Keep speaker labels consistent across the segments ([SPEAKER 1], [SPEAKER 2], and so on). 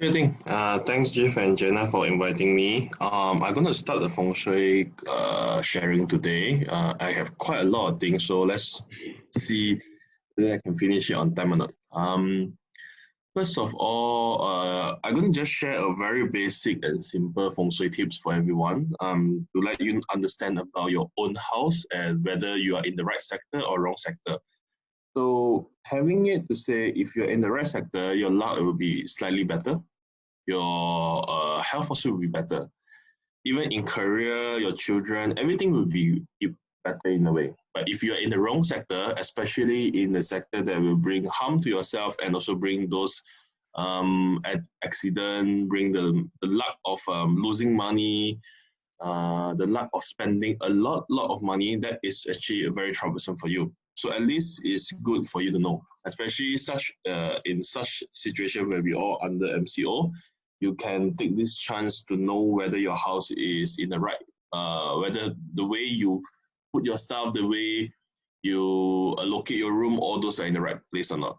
[SPEAKER 1] Sure thing. Thanks, Jeff and Jenna, for inviting me. I'm going to start the Feng Shui sharing today. I have quite a lot of things, so let's see whether I can finish it on time or not. First of all, I'm going to just share a very basic and simple Feng Shui tips for everyone to let you understand about your own house and whether you are in the right sector or wrong sector. So having it to say, if you're in the right sector, your luck will be slightly better. Your health also will be better. Even in career, your children, everything will be better in a way. But if you're in the wrong sector, especially in the sector that will bring harm to yourself and also bring those accident, bring the luck of losing money, the luck of spending a lot of money, that is actually very troublesome for you. So at least it's good for you to know, especially in such situation where we all under MCO, you can take this chance to know whether your house is in the right, whether the way you put your stuff, the way you allocate your room, all those are in the right place or not.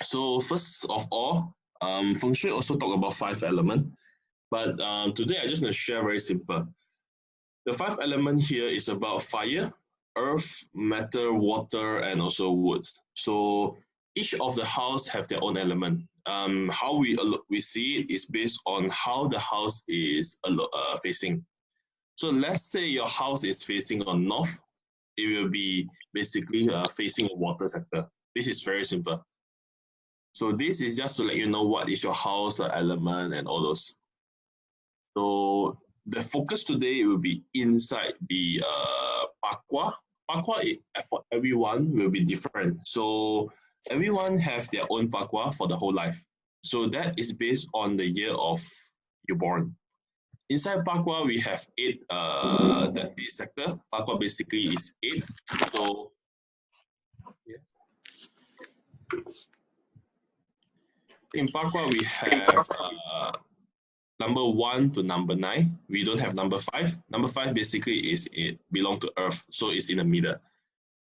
[SPEAKER 1] So first of all, Feng Shui also talk about 5 elements, but today I'm just going to share very simple. The 5 element here is about fire, earth, matter, water, and also wood. So each of the house have their own element. How we see it is based on how the house is facing. So let's say your house is facing on north, it will be basically facing a water sector. This is very simple. So this is just to let you know what is your house element and all those. So the focus today will be inside the Pakwa. Pakwa for everyone will be different. So everyone has their own Pakwa for the whole life. So that is based on the year of you're born. Inside Pakwa, we have 8, that is sector. Pakwa basically is 8. So yeah. In Pakwa, we have number 1 to number 9. We don't have number 5. Number 5 basically is it belong to Earth, so it's in the middle.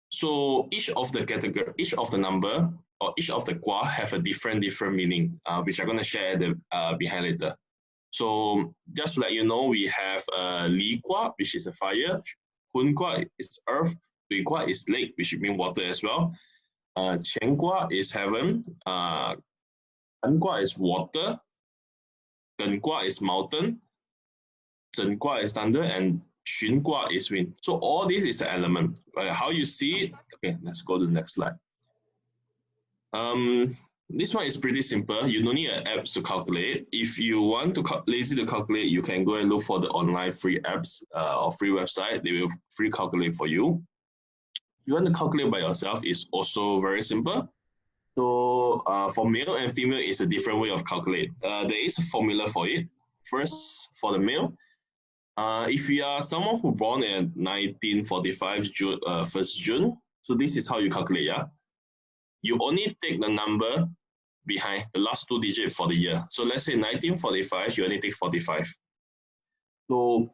[SPEAKER 1] So each of the category, each of the number, or each of the Kwa have a different meaning, which I'm going to share behind later. So just to let you know, we have Li Kwa, which is a fire. Hun Kwa is earth. Dui Kwa is lake, which means water as well. Qian Kwa is heaven. An Kwa is water. Gen Kwa is mountain. Zhen Kwa is thunder. And Xun Kwa is wind. So all this is an element. How you see it? Okay, let's go to the next slide. This one is pretty simple. You don't need an apps to calculate. If you want to lazy to calculate, you can go and look for the online free apps or free website. They will free calculate for you. If you want to calculate by yourself, it's also very simple. So for male and female, it's a different way of calculate. There is a formula for it. First, for the male, if you are someone who born in 1945 June, 1st June, so this is how you calculate, yeah? You only take the number behind the last 2 digits for the year. So let's say 1945, you only take 45. So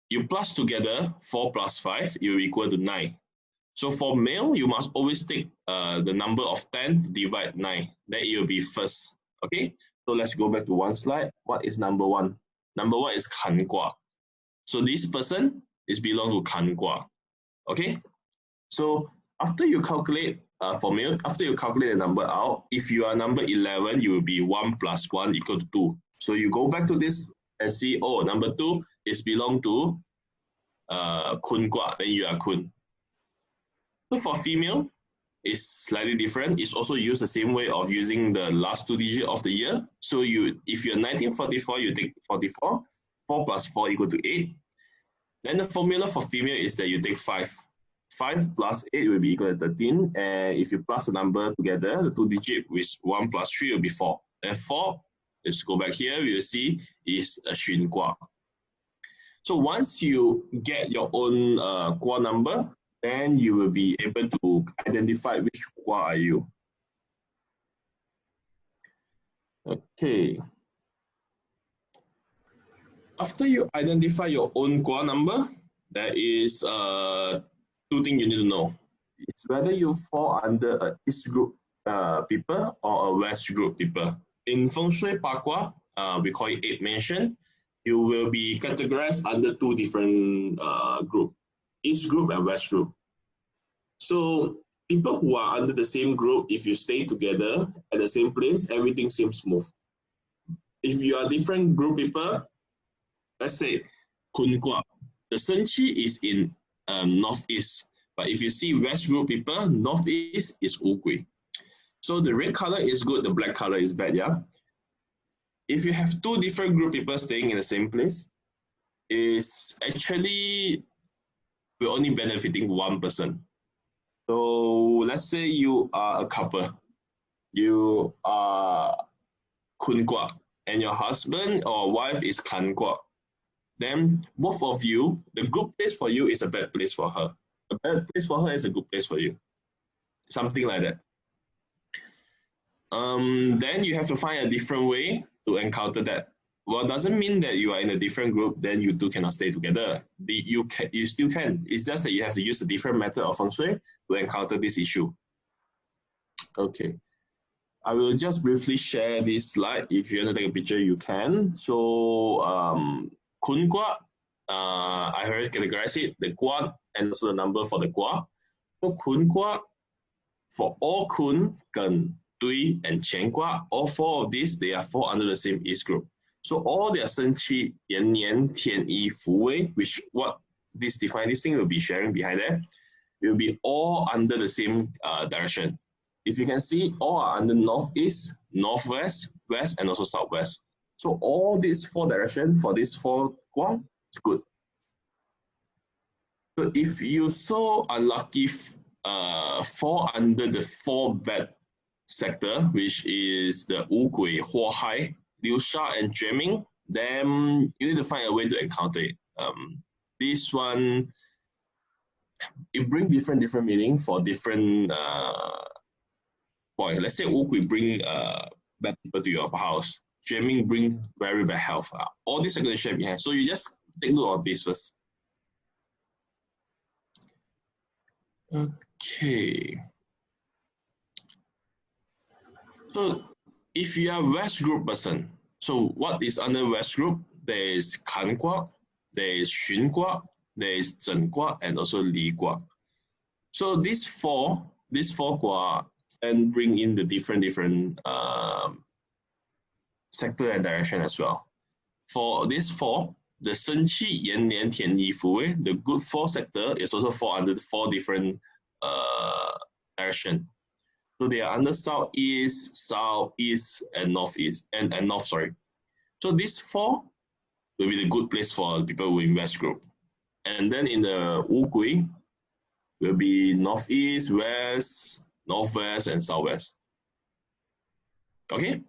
[SPEAKER 1] you plus together 4 plus 5, you equal to 9. So for male, you must always take the number of 10 divide 9. Then it will be first. Okay, so let's go back to one slide. What is number 1? Number 1 is Kan Kwa. So this person is belong to Kan Kwa. Okay, so after you calculate for male, after you calculate the number out, if you are number 11, you will be 1 plus 1 equal to 2. So you go back to this and see, oh, number 2 is belong to Kun Kwa, then you are Kun. So for female, it's slightly different. It's also used the same way of using the last 2 digits of the year. So if you're 1944, you take 44. 4 plus 4 equal to 8. Then the formula for female is that you take 5. 5 plus 8 will be equal to 13. And if you plus the number together, the 2 digits with 1 plus 3 will be 4. And 4, let's go back here, we will see is a Xun Kwa. So once you get your own Kwa number, then you will be able to identify which Kwa are you. Okay. After you identify your own Kwa number, there is 2 things you need to know. It's whether you fall under a East group people or a West group people. In Feng Shui Pakwa, we call it eight mansion. You will be categorized under two different group, East group and West group. So people who are under the same group, if you stay together at the same place, everything seems smooth. If you are different group people, let's say Kun Kwa, the Shen Qi is in northeast. But if you see West group people, northeast is Wu Gui. So the red color is good, the black color is bad, yeah? If you have two different group people staying in the same place, is actually we're only benefiting one person. So let's say you are a couple, you are Kun Kwa, and your husband or wife is Kan Kwa. Then both of you, the good place for you is a bad place for her. A bad place for her is a good place for you. Something like that. Then you have to find a different way to encounter that. Well, doesn't mean that you are in a different group, then you two cannot stay together. You still can. It's just that you have to use a different method of Feng Shui to encounter this issue. Okay. I will just briefly share this slide. If you want to take a picture, you can. So, Kun Kwa, I already categorized it, the Kwa, and also the number for the Kwa. So, Kun Kwa, for all Kun, Gen, Dui, and Qian Kwa, all four of these, they are fall under the same East group. So all their Shen Qi, Yan Nian, Tian Yi, Fu Wei, which what this define this thing will be sharing behind there, will be all under the same direction. If you can see, all are under northeast, northwest, west, and also southwest. So all these four directions for these four Guang is good. So if you so unlucky fall under the four bad sector, which is the Wu Gui, Huo Hai, Liu Sha, and Jue then you need to find a way to encounter it. This one, it brings different meaning for different point. Let's say Wu Gui bring bad people to your house. Jue bring very bad health. All these are going to share behind. So you just take note of this first. Okay. So if you are West group person, so what is under West group? There is Kan Gua, there is Xun Gua, there is Zhen Gua, and also Li Gua. So these four Gua and bring in the different sector and direction as well. For these four, the Shen Qi, Yan Nian, Tian Yi, Fu Wei, the good four sector is also fall under the four different direction. So they are under southeast, southeast, and northeast, and north, sorry. So these four will be the good place for people who in West group. And then in the Wu Gui will be northeast, west, northwest, and southwest. Okay?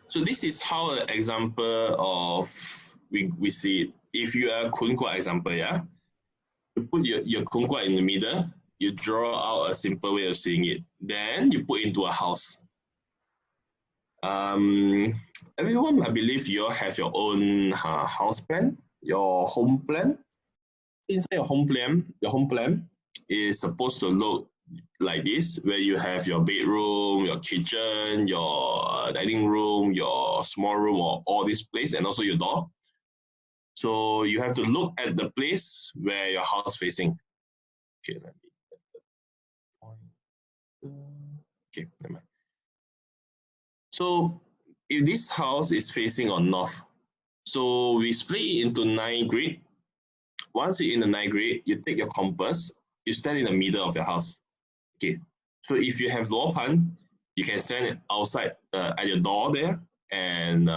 [SPEAKER 1] So this is how an example of we see it. If you are Kun Gua example, yeah, you put your Kun Gua in the middle. You draw out a simple way of seeing it. Then you put into a house. Everyone, I believe you all have your own house plan, your home plan. Inside your home plan is supposed to look like this, where you have your bedroom, your kitchen, your dining room, your small room, or all this place, and also your door. So you have to look at the place where your house facing. Okay, let me. Okay, never mind. So if this house is facing on north, so we split it into 9 grid. Once you're in the 9 grid, you take your compass, you stand in the middle of your house. Okay, so if you have luo pan, you can stand outside at your door there and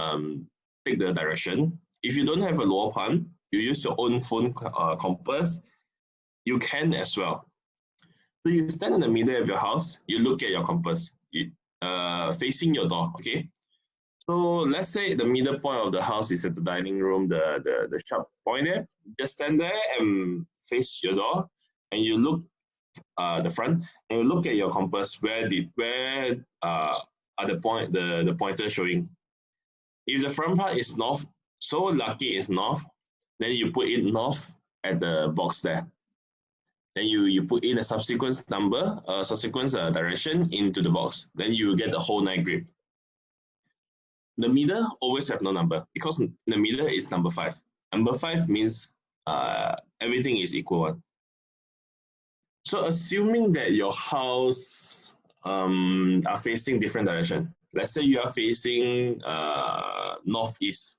[SPEAKER 1] take the direction. If you don't have a luo pan, you use your own phone compass, you can as well. So you stand in the middle of your house, you look at your compass, facing your door, okay? So let's say the middle point of the house is at the dining room, the sharp point there. Just stand there and face your door, and you look the front, and you look at your compass, where are the pointer showing. If the front part is north, so lucky it's north, then you put it north at the box there. Then you put in a subsequent number, subsequent direction into the box. Then you will get the whole 9 grid. The middle always have no number because in the middle is number 5. Number 5 means everything is equal one. So assuming that your house are facing different direction. Let's say you are facing northeast.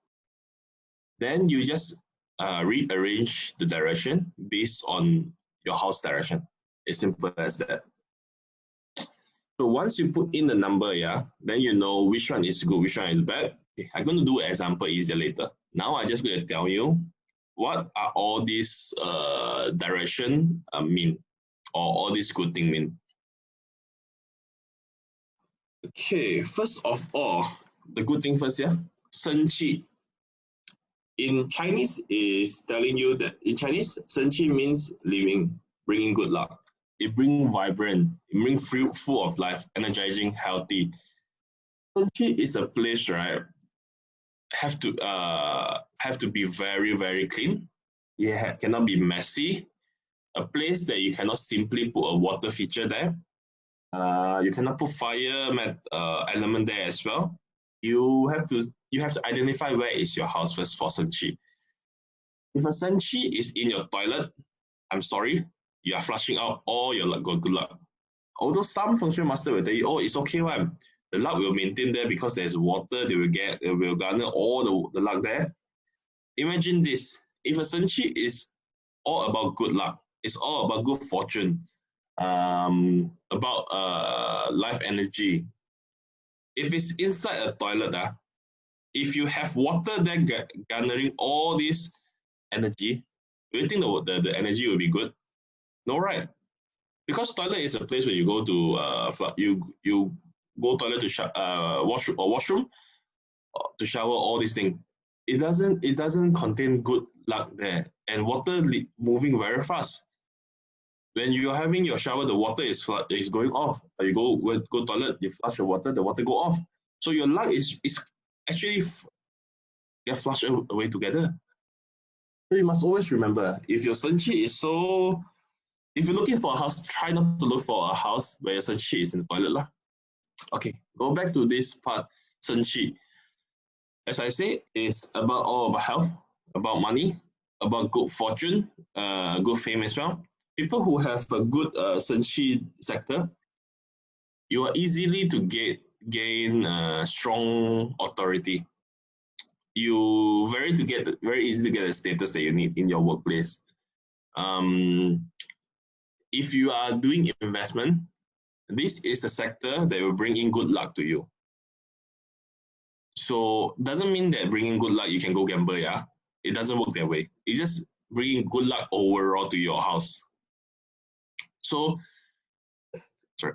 [SPEAKER 1] Then you just rearrange the direction based on your house direction. It's simple as that. So once you put in the number, yeah, then you know which one is good, which one is bad. Okay, I'm going to do an example easier later. Now I'm just going to tell you what are all these direction mean, or all these good thing mean. Okay, first of all, the good thing first, yeah, 生气. In Chinese is telling you that in Chinese, 生气 means living, bringing good luck. It brings vibrant, it brings full of life, energizing, healthy. 生气 is a place, right? Have to be very, very clean. It cannot be messy. A place that you cannot simply put a water feature there. You cannot put fire element there as well. You have to identify where is your house first for 生气. If a 生气 is in your toilet, I'm sorry, you are flushing out all your good luck. Although some Feng Shui master will tell you, oh, it's okay, one. The luck will maintain there because there's water, they will garner all the luck there. Imagine this, if a 生气 is all about good luck, it's all about good fortune, about life energy. If it's inside a toilet, if you have water there garnering all this energy, do you think the energy will be good? No, right? Because toilet is a place where you go to you go toilet to washroom to shower, all these things. It doesn't contain good luck there, and water moving very fast. When you are having your shower, the water is going off. You go toilet, you flush the water go off. So your luck is actually get flushed away together. So you must always remember, if your 生气 is so, if you're looking for a house, try not to look for a house where your 生气 is in the toilet lah. Okay, go back to this part, 生气. As I say, it's all about health, about money, about good fortune, good fame as well. People who have a good 生气 sector, you are easily to gain strong authority. You very easy to get a status that you need in your workplace. If you are doing investment, this is a sector that will bring in good luck to you. So doesn't mean that bringing good luck you can go gamble, yeah. It doesn't work that way. It's just bringing good luck overall to your house. So, sorry.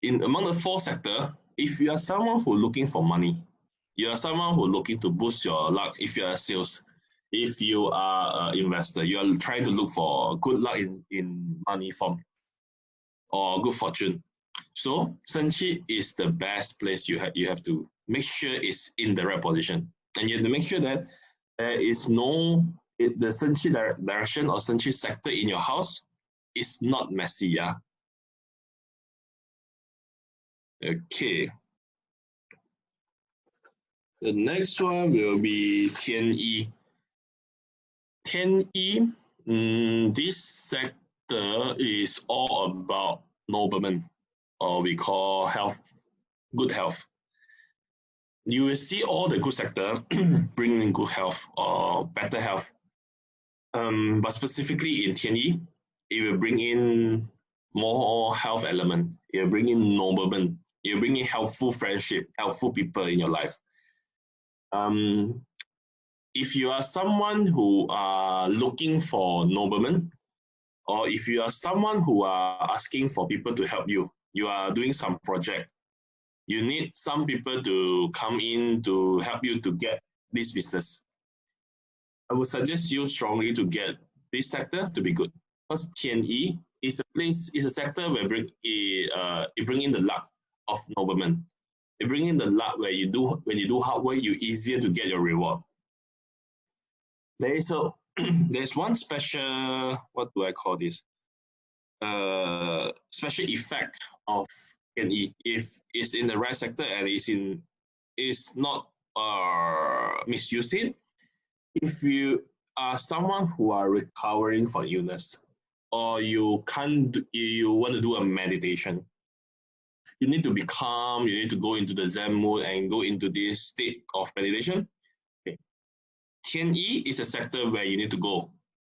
[SPEAKER 1] Among the 4 sector, if you are someone who looking for money, you are someone who looking to boost your luck. If you are sales, if you are an investor, you are trying to look for good luck in money form or good fortune. So, 生气 is the best place you have to make sure it's in the right position, and you have to make sure that there is the 生气 direction or 生气 sector in your house is not messy, yeah. Okay. The next one will be 天一. 天一, this sector is all about noblemen, or we call good health. You will see all the good sector bringing good health or better health. But specifically in 天一, it will bring in more health element. It will bring in noblemen. It will bring in helpful friendship, helpful people in your life. If you are someone who are looking for noblemen, or if you are someone who are asking for people to help you, you are doing some project, you need some people to come in to help you to get this business. I would suggest you strongly to get this sector to be good. Because 天一 is a sector where it bring in the luck of noblemen. It bring in the luck when you do hard work, you easier to get your reward. There is there's one special, what do I call this? Special effect of NE if it's in the right sector and is not misusing. If you are someone who are recovering from illness, or you want to do a meditation, you need to be calm, you need to go into the Zen mode and go into this state of meditation. Okay. 天一 is a sector where you need to go.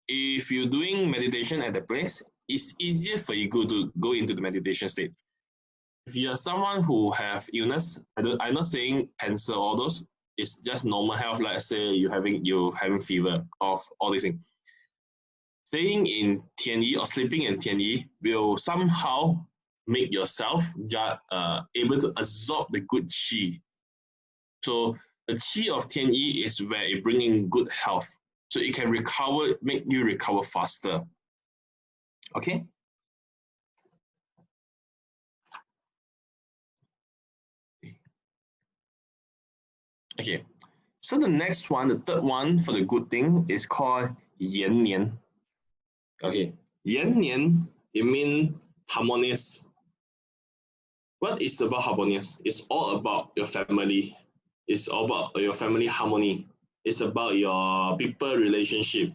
[SPEAKER 1] If you're doing meditation at the place, it's easier for you to go into the meditation state. If you're someone who have illness, I'm not saying cancer, all those, it's just normal health, like say you're having fever, cough, all these things. Staying in 天一 or sleeping in 天一 will somehow make yourself able to absorb the good qi. So the qi of 天一 is where it bringing good health. So it can make you recover faster. Okay? Okay. So the next one, the third one for the good thing is called 延年. Okay. 延年, it means harmonious. What is about harmonious? It's all about your family. It's all about your family harmony. It's about your people relationship.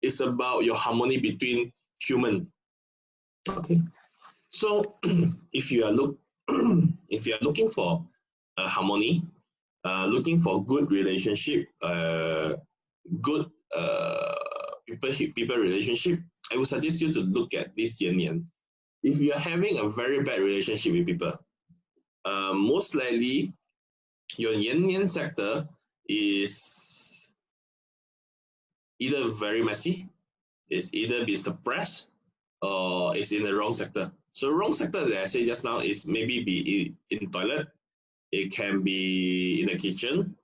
[SPEAKER 1] It's about your harmony between human. Okay. So if you are looking for a harmony, looking for good relationship, good people relationship, I would suggest you to look at this 延年. If you are having a very bad relationship with people, most likely your 延年 sector is either very messy, it's either be suppressed, or it's in the wrong sector. So wrong sector that I say just now is maybe be in toilet, it can be in the kitchen,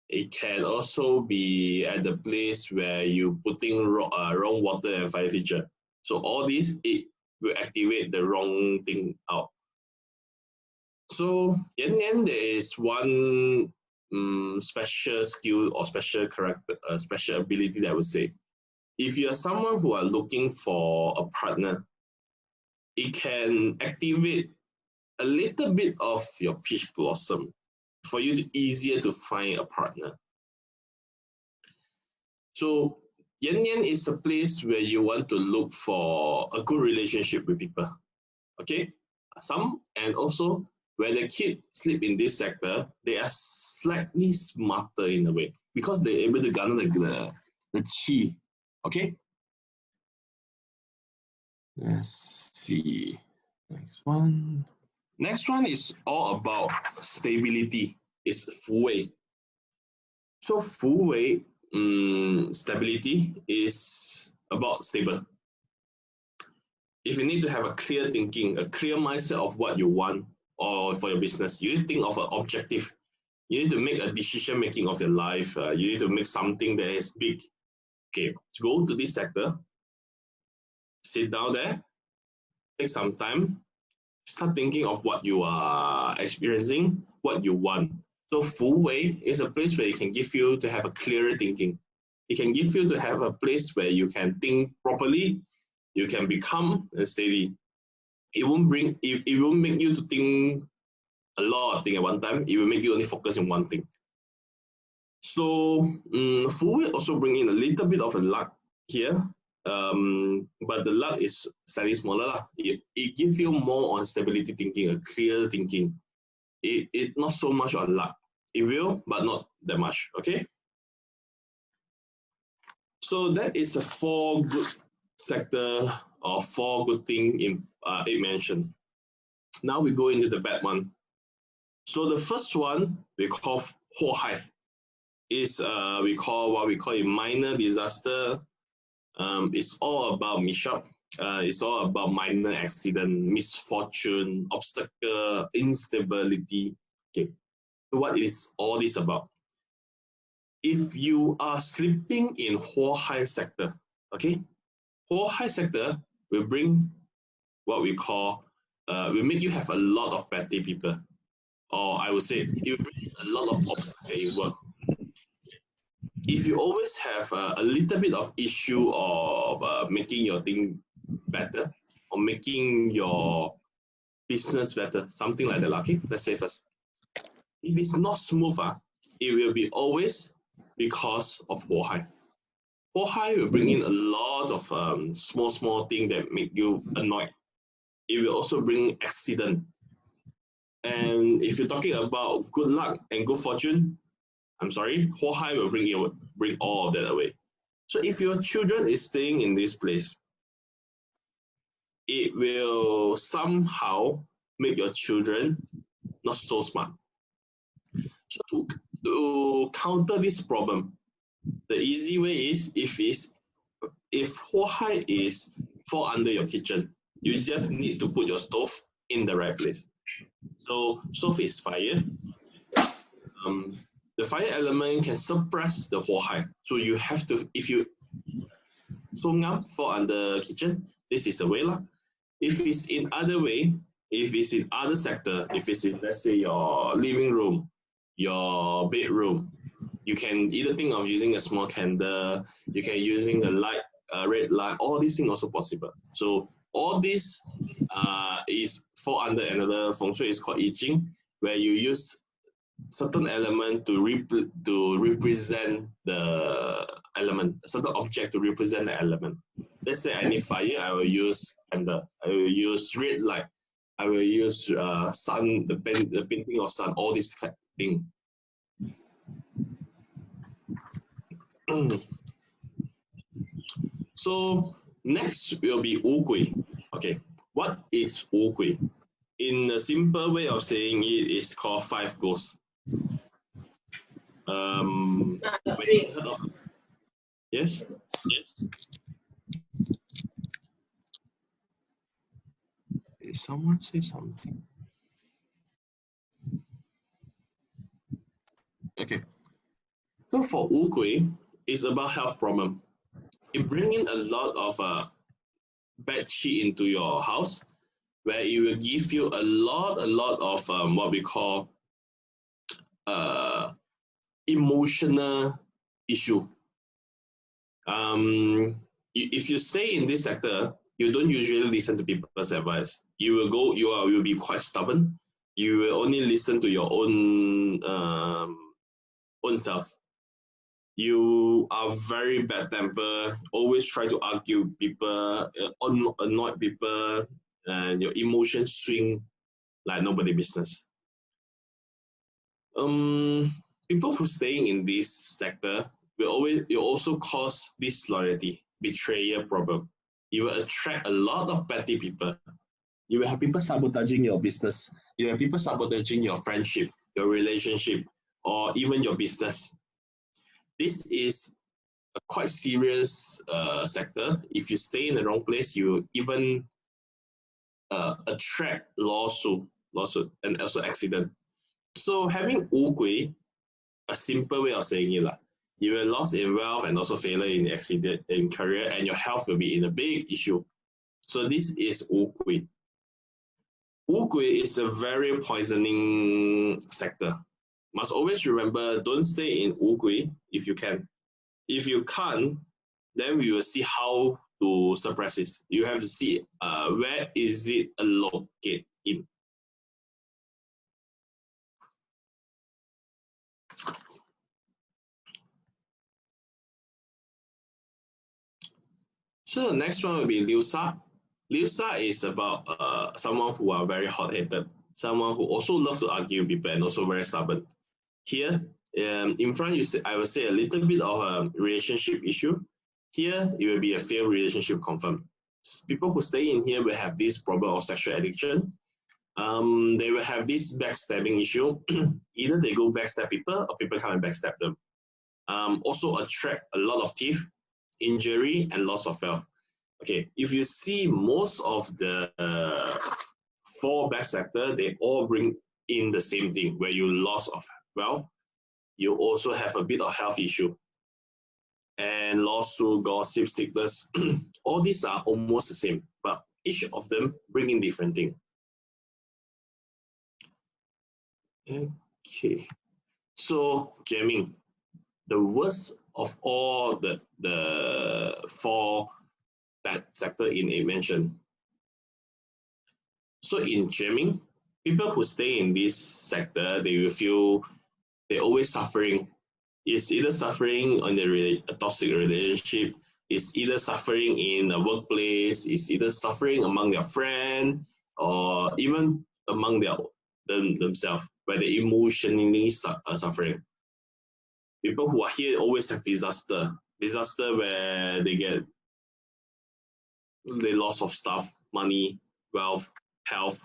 [SPEAKER 1] it can also be at the place where you putting wrong water and fire feature. So all these, it will activate the wrong thing out. So there is one special skill or special character, special ability that I would say. If you are someone who are looking for a partner, it can activate a little bit of your peach blossom for you to easier to find a partner. So Yan is a place where you want to look for a good relationship with people. Okay, and also when the kids sleep in this sector, they are slightly smarter in a way because they're able to garner the qi. Okay. Let's see. Next one. Next one is all about stability. It's Fu Wei. So Fu Wei stability is about stable. If you need to have a clear thinking, a clear mindset of what you want or for your business, you need to think of an objective. You need to make a decision making of your life. You need to make something that is big. Okay, go to this sector, sit down there, take some time, start thinking of what you are experiencing, what you want. So Fu Wei is a place where it can give you to have a clearer thinking. It can give you to have a place where you can think properly, you can be calm and steady. It won't make you to think a lot of things at one time. It will make you only focus on one thing. So Fu Wei also bring in a little bit of a luck here. But the luck is slightly smaller. It gives you more on stability thinking, a clear thinking. It not so much on luck. It will, but not that much. Okay. So that is a 4 good sector or 4 good thing in it mentioned. Now we go into the bad one. So the first one we call 祸害. Is what we call a minor disaster. It's all about mishap. It's all about minor accident, misfortune, obstacle, instability. Okay, so what is all this about? If you are sleeping in Huahai sector, okay, Huahai sector will bring what we call, will make you have a lot of petty people. Or I would say, it will bring a lot of obstacles in work. if you always have a little bit of issue of making your thing better or making your business better, something like that. Okay, let's say first. If it's not smooth, it will be always because of Huo Hai. Huo Hai will bring in a lot of small things that make you annoyed. It will also bring accident. And if you're talking about good luck and good fortune, I'm sorry, Huo Hai will bring all of that away. So if your children is staying in this place, it will somehow make your children not so smart. So to counter this problem, the easy way is if Huo Hai is fall under your kitchen, you just need to put your stove in the right place. So stove is fire. The fire element can suppress the Huo Hai. So you have to, if you so ngam fall under kitchen, this is a way lah. If it's in other way, if it's in other sector, if it's in, let's say, your living room, your bedroom, you can either think of using a small candle, you can using a light, red light, all these things also possible. So all this is fall under another Feng Shui is called I Ching, where you use certain element to represent the element, a certain object to represent the element. Let's say I need fire, I will use candle, I will use red light, I will use sun, the painting of sun, all this kind of thing. So next will be Wu Gui. Okay, what is Wu Gui? In a simple way of saying it is called five ghosts. Heard of it? Yes? Yes. Did someone say something? Okay. So for Wu Gui, it's about health problem. It brings in a lot of bad qi into your house, where it will give you a lot of what we call emotional issue. If you stay in this sector, you don't usually listen to people's advice. You will be quite stubborn. You will only listen to your own self. You are very bad temper, always try to argue people, annoy people, and your emotions swing like nobody business. People who staying in this sector will also cause disloyalty, betrayal problem. You will attract a lot of petty people. You will have people sabotaging your business. You have people sabotaging your friendship, your relationship, or even your business. This is a quite serious sector. If you stay in the wrong place, you even attract lawsuit, and also accident. So having Wu Gui, a simple way of saying it, you will lose in wealth and also failure in accident in career, and your health will be in a big issue. So this is Wu Gui. Wu Gui is a very poisoning sector. Must always remember, don't stay in Wu Gui if you can. If you can't, then we will see how to suppress this. You have to see where is it located in. So the next one will be Liu Sa. Liu Sa is about someone who are very hot-headed, someone who also love to argue with people and also very stubborn. Here, in front, I will say a little bit of a relationship issue. Here, it will be a failed relationship confirmed. People who stay in here will have this problem of sexual addiction. They will have this backstabbing issue. Either they go backstab people or people come and backstab them. Also attract a lot of thief, injury, and loss of wealth. Okay, if you see most of the 4 bad sector, they all bring in the same thing, where you loss of wealth, you also have a bit of health issue, and lawsuit, gossip, sickness, all these are almost the same, but each of them bring in different thing. Okay, so jamming. The worst of all the four that sector in a mentioned. So in jamming, people who stay in this sector, they will feel they're always suffering. It's either suffering on a toxic relationship, it's either suffering in a workplace, it's either suffering among their friend, or even among themselves, where they emotionally are suffering. People who are here always have disaster where they loss of stuff, money, wealth, health.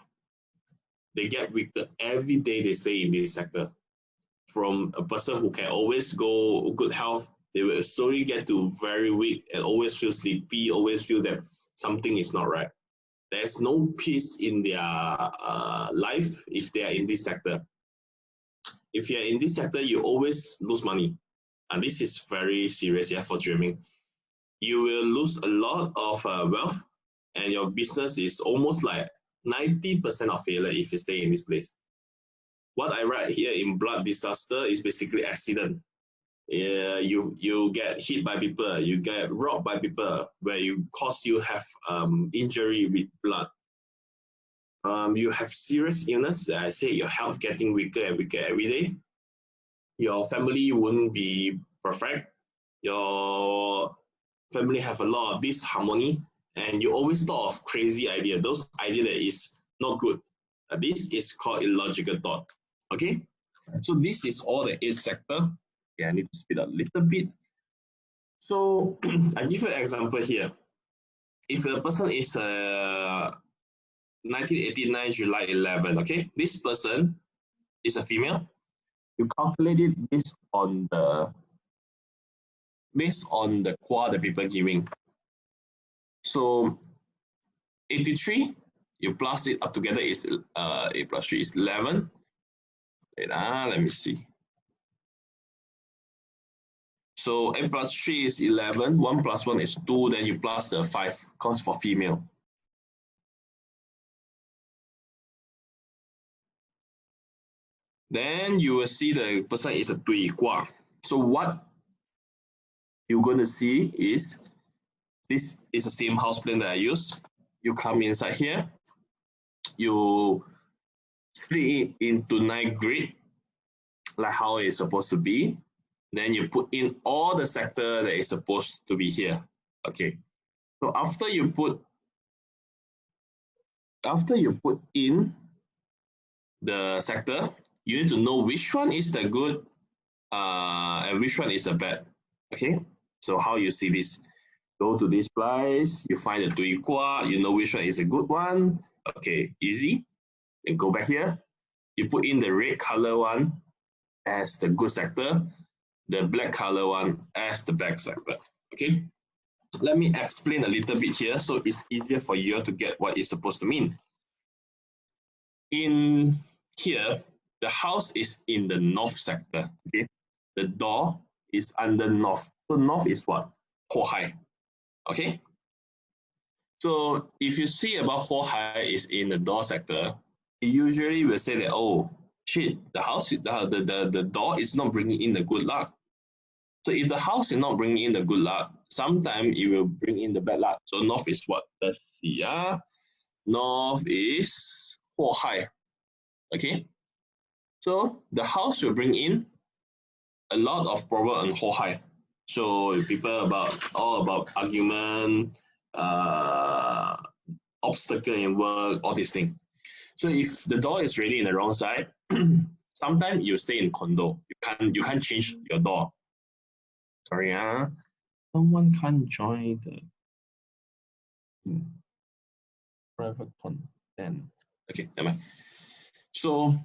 [SPEAKER 1] They get weaker every day they stay in this sector. From a person who can always go good health, they will slowly get to very weak and always feel sleepy, always feel that something is not right. There's no peace in their life if they are in this sector. If you're in this sector, you always lose money. And this is very serious, yeah, for dreaming. You will lose a lot of wealth, and your business is almost like 90% of failure if you stay in this place. What I write here in blood disaster is basically accident. You get hit by people, you get robbed by people, where you have injury with blood. You have serious illness. I say your health getting weaker and weaker every day. Your family won't be perfect. Your family have a lot of disharmony, and you always thought of crazy idea. Those idea that is not good. This is called illogical thought. Okay, so this is all the 8 sector. Okay, I need to speed up a little bit. So I give you an example here. If a person is 1989 July 11, okay, this person is a female. You calculate it based on the qua that people giving. So 83, you plus it up together is 8 plus 3 is 11. Wait, let me see. So 8 plus 3 is 11, 1 plus 1 is 2, then you plus the 5, comes for female. Then you will see the person is a Tui Kwa. So what you're going to see is, this is the same house plan that I use. You come inside here, you split it into 9 grid, like how it's supposed to be. Then you put in all the sector that is supposed to be here. Okay. So after you put in the sector, you need to know which one is the good and which one is the bad. Okay. So how you see this? Go to this place, you find the Tui Kwa, you know which one is a good one. Okay, easy. Then go back here. You put in the red color one as the good sector, the black color one as the bad sector. Okay. Let me explain a little bit here so it's easier for you to get what it's supposed to mean. In here, the house is in the north sector. Okay. The door is under north. So north is what? Hohai. Okay. So if you see about Hohai is in the door sector, you usually will say that, oh shit, the door is not bringing in the good luck. So if the house is not bringing in the good luck, sometimes it will bring in the bad luck. So north is what? Let's see. North is Hohai. Okay. So the house will bring in a lot of problem on Hohai. So people all about argument, obstacle in work, all these things. So if the door is really in the wrong side, sometimes you stay in condo. You can't change your door. Sorry, someone can't join the private content. Okay, never mind. So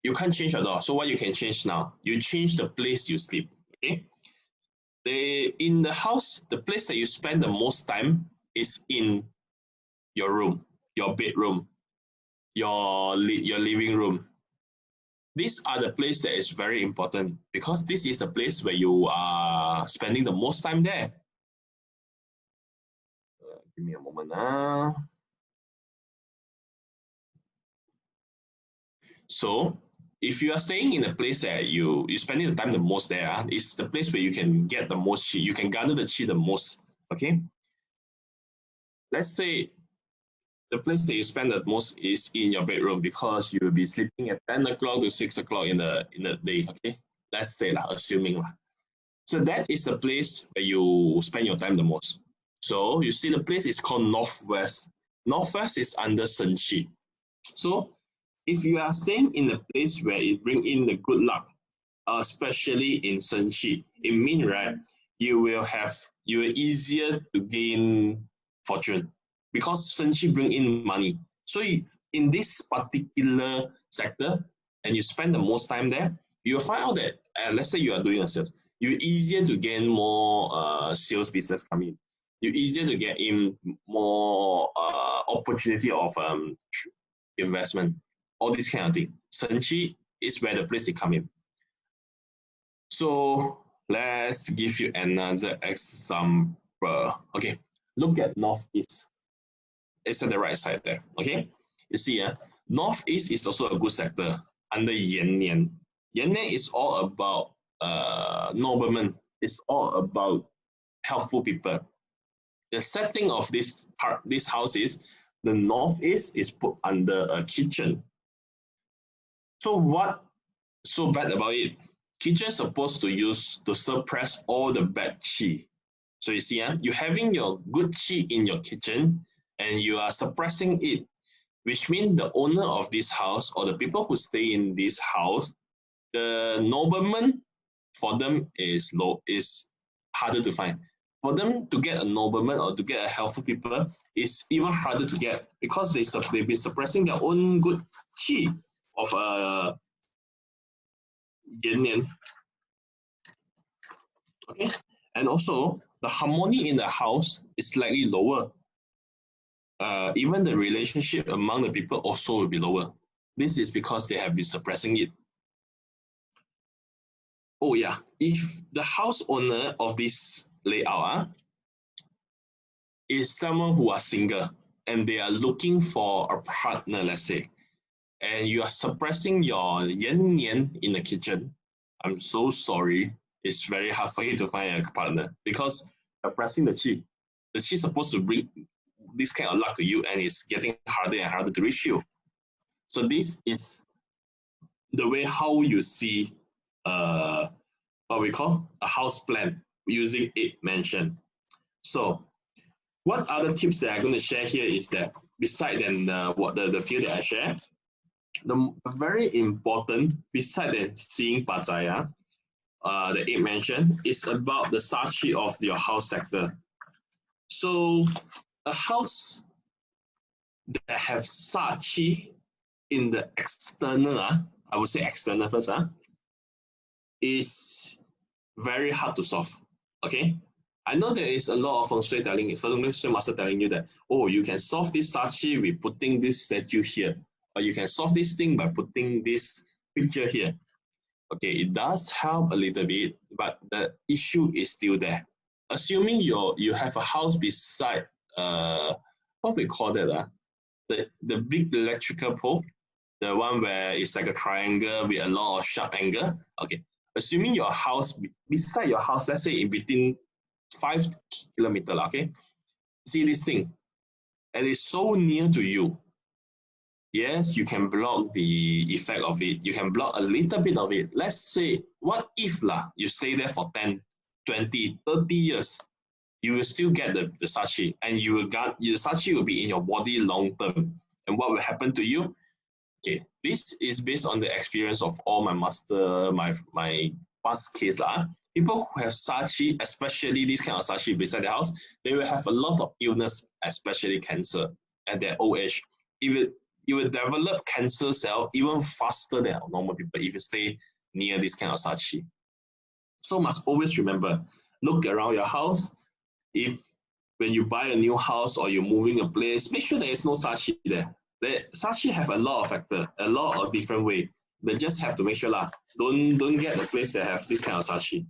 [SPEAKER 1] you can't change your door. So what you can change now? You change the place you sleep. Okay. In the house, the place that you spend the most time is in your room, your bedroom, your living room. These are the place that is very important because this is a place where you are spending the most time there. Give me a moment. So if you are staying in a place that you spending the time the most there, it's the place where you can get the most chi, you can garner the chi the most. Okay. Let's say the place that you spend the most is in your bedroom because you will be sleeping at 10 o'clock to 6 o'clock in the day. Okay. Let's say assuming. So that is the place where you spend your time the most. So you see the place is called Northwest. Northwest is under Shen Qi. So if you are staying in a place where it bring in the good luck, especially in Shen Qi, it means right, you will easier to gain fortune because Shen Qi bring in money. So in this particular sector, and you spend the most time there, you will find out that let's say you are doing a sales, you're easier to gain more sales business coming. You're easier to get in more opportunity of investment, all this kind of thing. Shen Qi is where the place is coming. So let's give you another example. Okay, look at Northeast. It's on the right side there. Okay, you see, Northeast is also a good sector under Yan Nian. Yan Nian is all about noblemen. It's all about helpful people. The setting of this house is the Northeast is put under a kitchen. So what so bad about it? Kitchen is supposed to use to suppress all the bad qi. So you see, you're having your good qi in your kitchen and you are suppressing it, which means the owner of this house or the people who stay in this house, the nobleman, for them is harder to find. For them to get a nobleman or to get a helpful people is even harder to get because they've been suppressing their own good qi of Yan Nian. Okay, and also the harmony in the house is slightly lower. Even the relationship among the people also will be lower. This is because they have been suppressing it. Oh yeah, if the house owner of this layout is someone who are single and they are looking for a partner, let's say, and you are suppressing your Yan Nian in the kitchen, I'm so sorry. It's very hard for you to find a partner because suppressing the qi. The qi is supposed to bring this kind of luck to you and it's getting harder and harder to reach you. So this is the way how you see what we call a house plan using 8 mansion. So what other tips that I'm going to share here is that beside than what the few that I share, the very important beside than seeing Pazaya, the 8 mentioned is about the Sachi of your house sector. So a house that have Sachi in the external, I would say external first, is very hard to solve. Okay, I know there is a lot of Feng Shui Feng Shui master telling you that, oh, you can solve this Sachi with putting this statue here, or you can solve this thing by putting this picture here. Okay, it does help a little bit, but the issue is still there. Assuming you have a house beside what we call that, the big electrical pole, the one where it's like a triangle with a lot of sharp angle. Okay, assuming your house beside your house, let's say in between 5 kilometers, okay, see this thing, and it's so near to you. Yes, you can block the effect of it. You can block a little bit of it. Let's say, what if you stay there for 10, 20, 30 years, you will still get the Sachi, and the Sachi will be in your body long term. And what will happen to you? Okay, this is based on the experience of all my master, my past case. People who have Sachi, especially this kind of Sachi beside the house, they will have a lot of illness, especially cancer at their old age. You will develop cancer cell even faster than normal people if you stay near this kind of Sachi. So must always remember, look around your house. When you buy a new house or you're moving a place, make sure there is no Sachi there. The Sachi have a lot of factor, a lot of different way. But just have to make sure don't get a place that has this kind of Sachi.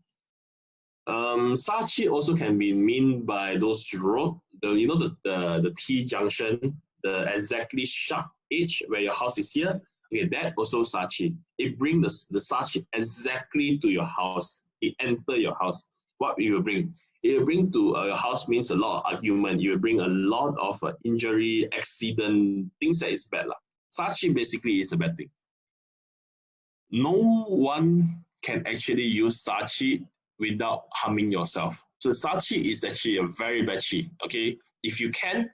[SPEAKER 1] Sachi also can be mean by those road, the T junction, the exactly sharp edge where your house is here. Okay, that also Sachi. It brings the Sachi exactly to your house. It enter your house. What it will bring? It will bring to your house means a lot of argument. It will bring a lot of injury, accident, things that is bad. Sachi basically is a bad thing. No one can actually use Sachi without harming yourself. So Sachi is actually a very bad chi. Okay, if you can,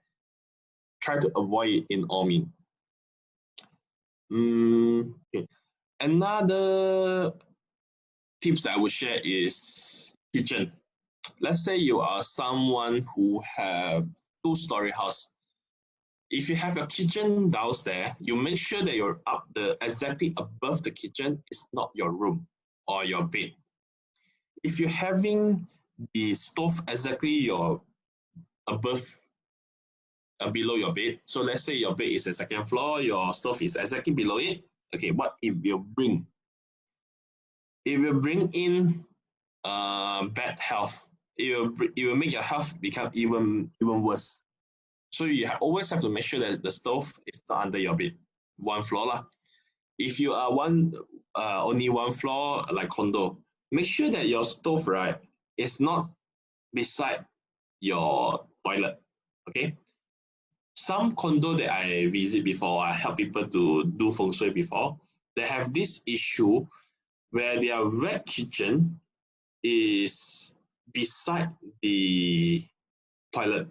[SPEAKER 1] try to avoid it in all means. Okay. Another tips that I would share is kitchen. Let's say you are someone who have two-story house. If you have a kitchen downstairs, you make sure that you're up the exactly above the kitchen is not your room or your bed. If you're having the stove exactly your above below your bed, so let's say your bed is the second floor, your stove is exactly below it. Okay, what it will bring? It will bring in bad health. It will make your health become even worse. So you always have to make sure that the stove is not under your bed, one floor lah. If you are only one floor like condo, make sure that your stove right is not beside your toilet. Okay. Some condo that I visit before, I help people to do feng shui before. They have this issue where their red kitchen is beside the toilet.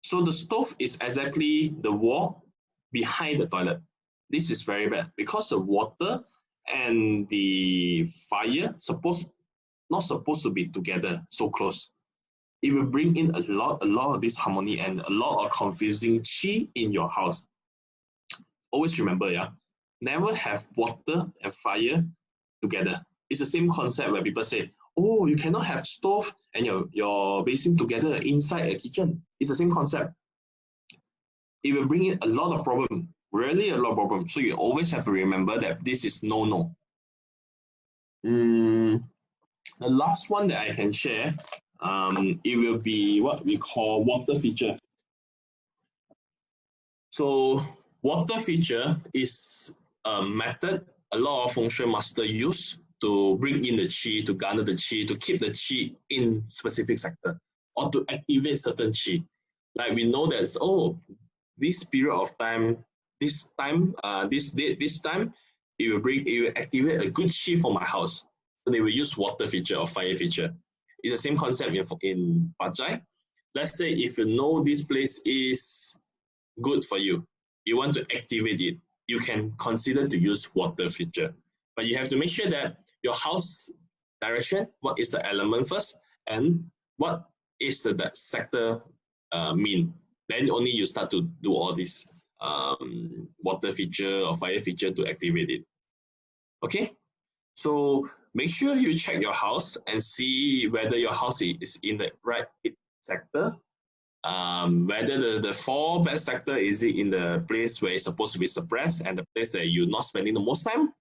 [SPEAKER 1] So the stove is exactly the wall behind the toilet. This is very bad because the water and the fire not supposed to be together so close. It will bring in a lot of disharmony and a lot of confusing chi in your house. Always remember, yeah, never have water and fire together. It's the same concept where people say, oh, you cannot have stove and your basin together inside a kitchen. It's the same concept. It will bring in a lot of problem, really a lot of problem. So you always have to remember that this is no. The last one that I can share, it will be what we call water feature. So water feature is a method a lot of feng shui master use to bring in the qi, to garner the qi, to keep the qi in specific sector, or to activate certain qi. Like we know that, this period of time, this date, this time, it will activate a good qi for my house. So they will use water feature or fire feature. It's the same concept in Bajai. Let's say if you know this place is good for you, you want to activate it, you can consider to use water feature. But you have to make sure that your house direction, what is the element first, and what is the sector mean. Then only you start to do all this water feature or fire feature to activate it. Okay, so make sure you check your house and see whether your house is in the right sector. Whether the four bad sector is it in the place where it's supposed to be suppressed and the place that you're not spending the most time,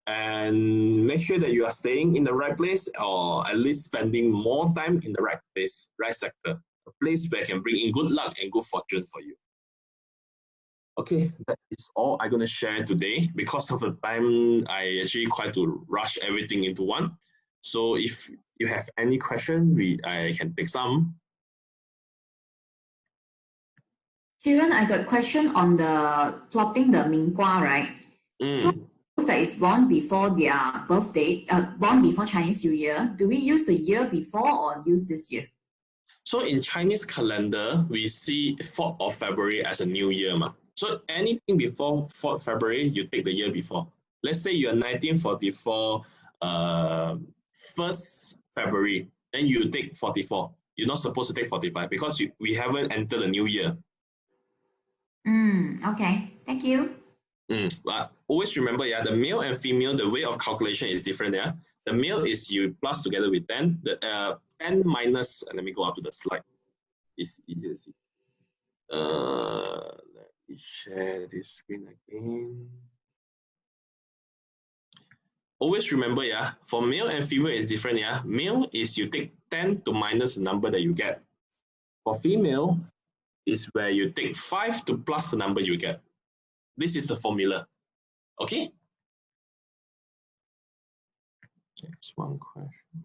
[SPEAKER 1] and make sure that you are staying in the right place or at least spending more time in the right place, right sector, a place where can bring in good luck and good fortune for you. Okay, that is all I'm going to share today. Because of the time, I actually quite to rush everything into one. So if you have any question, I can take some.
[SPEAKER 2] Qiren, I got a question on the plotting the Minggua, right? So those that is born before their birthday, born before Chinese New Year, do we use the year before or use this year?
[SPEAKER 1] So in Chinese calendar, we see 4th of February as a new year. So anything before 4th February, you take the year before. Let's say you're 1944, 1st February, then you take 44. You're not supposed to take 45 because we haven't entered the new year.
[SPEAKER 2] Okay, thank you.
[SPEAKER 1] But always remember, the male and female, the way of calculation is different. The male is you plus together with 10. The 10 minus, let me go up to the slide. It's easier to see. Let me share this screen again. Always remember, for male and female is different. Male is you take 10 to minus the number that you get. For female is where you take 5 to plus the number you get. This is the formula. Okay. Next one question.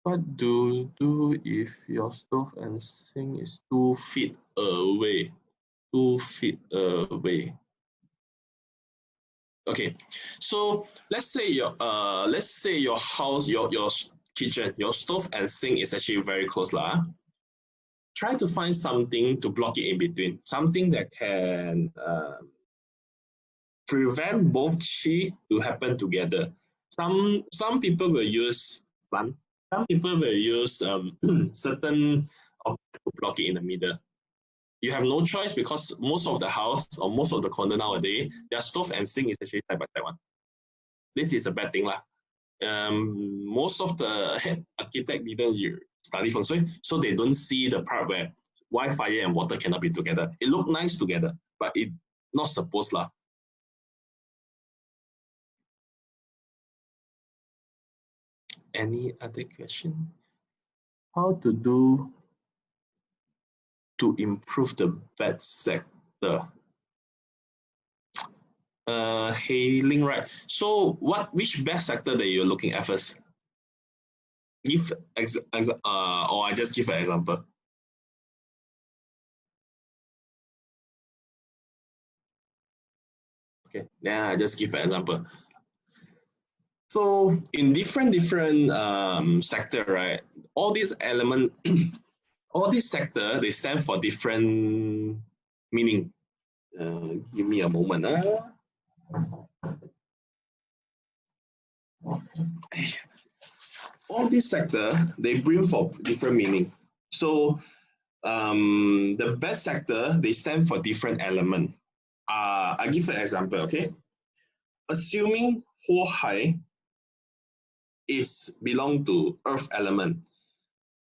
[SPEAKER 1] What do you do if your stove and sink is 2 feet away? 2 feet away. Okay, so let's say your house, your kitchen, your stove and sink is actually very close lah. Try to find something to block it in between, something that can prevent both chi to happen together. Some people will use plant. Some people will use certain object to block it in the middle. You have no choice because most of the house or most of the condo nowadays, their stove and sink is actually side by side one. This is a bad thing lah. Most of the architect didn't study Feng Shui, so they don't see the part where why fire and water cannot be together. It look nice together, but it not supposed lah. Any other question? How to do to improve the bad sector? Hailing, right? So which bad sector that you're looking at first? Give or I just give an example. Okay, then I just give an example. So in different sector, right? All these element, all these sector, they stand for different meaning. Give me a moment. All these sector, they bring for different meaning. So the best sector, they stand for different element. I give an example, okay? Assuming Huo is belong to earth element.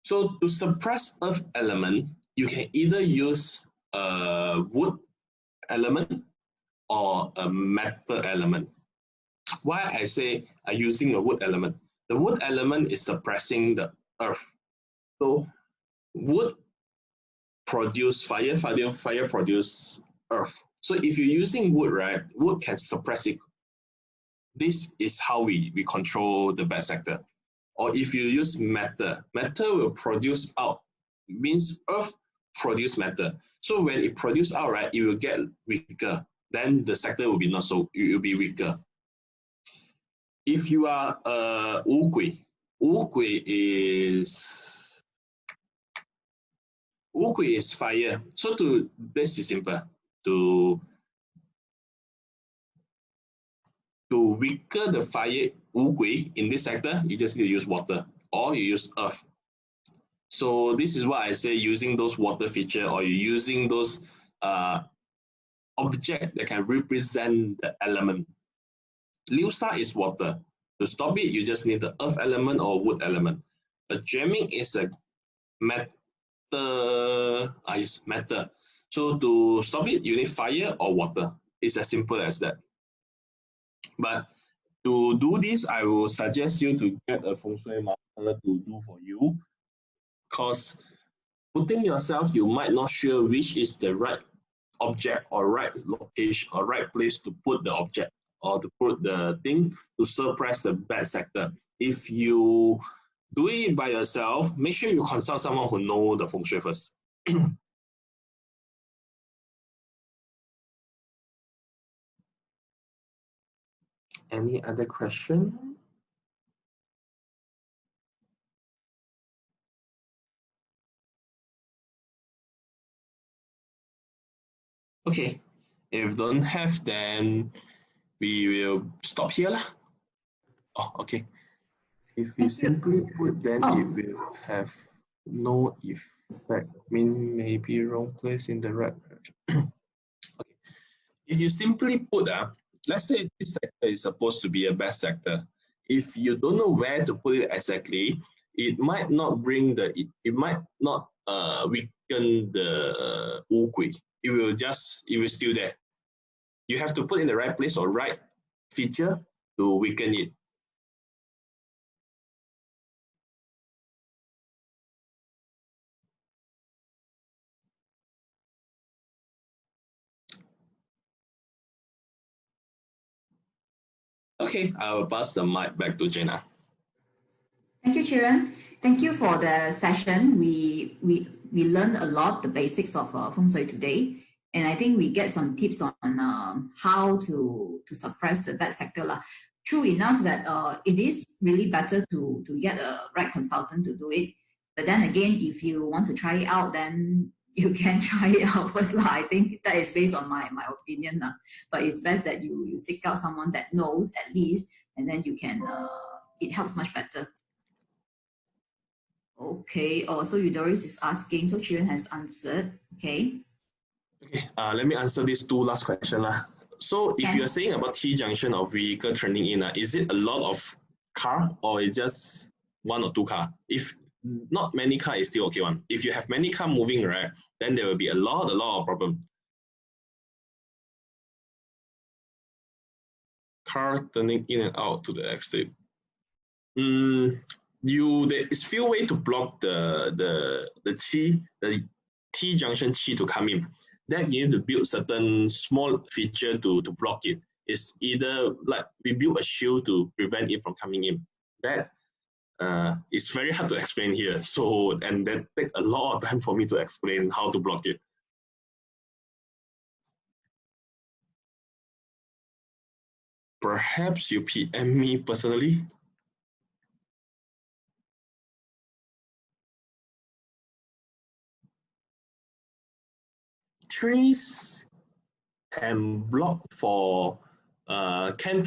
[SPEAKER 1] So to suppress earth element, you can either use a wood element or a metal element. Why I say using a wood element? The wood element is suppressing the earth. So wood produce fire, fire produce earth. So if you're using wood, right, wood can suppress it. This is how we control the bad sector. Or if you use metal, metal will produce out, means earth produce metal. So when it produce out, right, it will get weaker. Then the sector will be not so, it will be weaker. If you are wu gui is fire. So this is simple. To weaken the fire wu gui in this sector, you just need to use water or you use earth. So this is what I say, using those water feature or using those object that can represent the element. Liu Sa is water. To stop it, you just need the earth element or wood element. A jamming is a metal. Yes, metal. So to stop it, you need fire or water. It's as simple as that. But to do this, I will suggest you to get a Feng Shui master to do for you, because putting yourself, you might not sure which is the right object or right location or right place to put the object or to put the thing to suppress the bad sector. If you do it by yourself, make sure you consult someone who know the Feng Shui first. Any other question? Okay, if don't have, then we will stop here lah. Oh, okay. If we simply put, then it will have no effect. Mean maybe wrong place in the right direction. Okay. If you simply put, let's say this sector is supposed to be a bad sector. If you don't know where to put it exactly, it might not bring it might not weaken the wu gui. It will still there. You have to put in the right place or right feature to weaken it. Okay, I will pass the mic back to Jenna.
[SPEAKER 2] Thank you, Qiren. Thank you for the session. We learned a lot, the basics of Feng Shui today. And I think we get some tips on how to suppress the bad sector. True enough that it is really better to get a right consultant to do it. But then again, if you want to try it out, then you can try it out first. I think that is based on my opinion. But it's best that you seek out someone that knows at least, and then you can, it helps much better. Okay, so Eudoris is asking, so Qiren has answered. Okay.
[SPEAKER 1] Okay, let me answer these two last questions. So if you're saying about T-junction of vehicle turning in, is it a lot of car or is just one or two car? If not many car is still okay one. If you have many car moving, right, then there will be a lot of problem. Car turning in and out to the exit. There is few way to block the T junction qi to come in. Then you need to build certain small feature to block it. It's either like we build a shield to prevent it from coming in. That it's very hard to explain here. So and that take a lot of time for me to explain how to block it. Perhaps you PM me personally. Trees can block for can